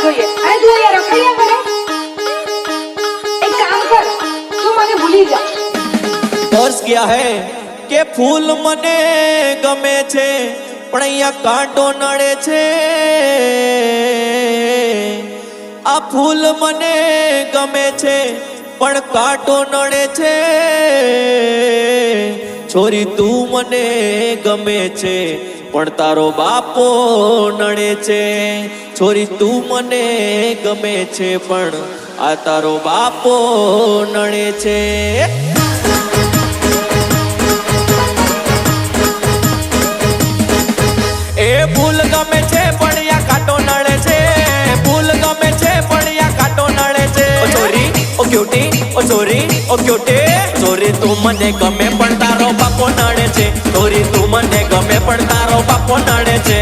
જોઈએ અને તું અહીંયા રખડ્યા કરે. એક કામ કર, તું મને ભૂલી જા. ફર્ઝ ક્યા હે કે ફૂલ મને ગમે છે પણ અહીંયા કાંટો નડે છે. આ ફૂલ મને ગમે છે પણ કાંટો નડે છે. છોરી તું મને ગમે છે પણ તારો બાપો નડે છે. છોરી તું મને ગમે છે પણ આ તારો બાપો નડે છે. એ ફૂલ ગમે છે પણ યા કાંટો નડે છે. ફૂલ ગમે છે પણ યા કાંટો નડે છે. ઓ છોરી ઓ ક્યુટી ઓ છોરી ઓ ક્યુટી. છોરી તું મને ગમે પણ તારો બાપો નડે છે. છોરી તું મને ગમે પણ તારો બાપો નડે છે.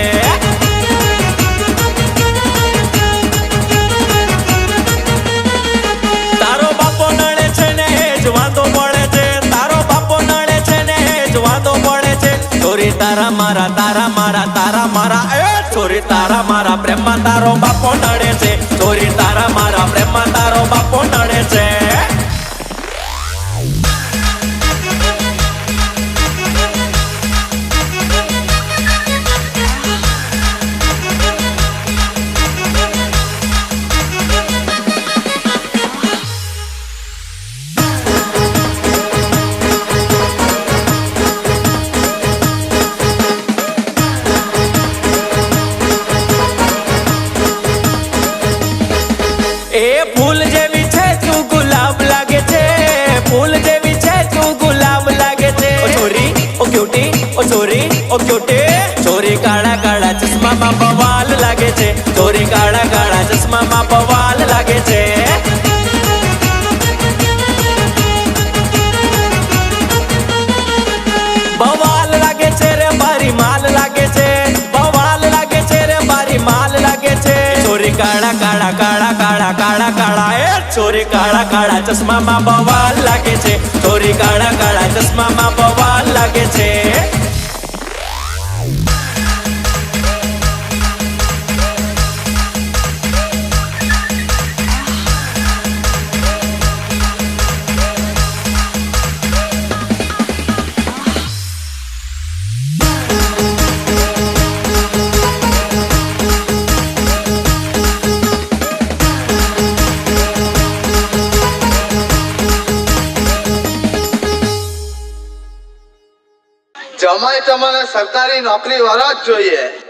તારો બાપો નડે છે ને જ વાંધો પડે છે. તારો બાપો નડે છે ને જ વાંધો પડે છે. છોરી તારા મારા તારા મારા તારા મારા એ છોરી તારા મારા પ્રેમમાં તારો બાપો નડે છે. છોરી તારા મારા પ્રેમમાં તારો બાપો નડે છે. એ ફૂલ જેવી છે તું ગુલાબ લાગે છે. ફૂલ જેવી છે તું ગુલાબ લાગે છે. ઓ છોરી ઓ ક્યુટી ઓ છોરી ઓ ક્યુટી. છોરી કાળા કાળા ચશ્મામાં બવાલ લાગે છે. છોરી કાળા કાળા ચશ્મામાં બવાલ લાગે છે. બવાલ લાગે છે રે મારી માલ લાગે છે. બવાલ લાગે છે રે મારી માલ લાગે છે. છોરી કાળા કાળા કાળા કાળા કાળા કાળા એ છોરી કાળા કાળા ચશ્મામાં બવાલ લાગે છે. છોરી કાળા કાળા ચશ્મામાં બવાલ લાગે છે. જમાઈ તમને સરકારી નોકરી વાળા જ જોઈએ.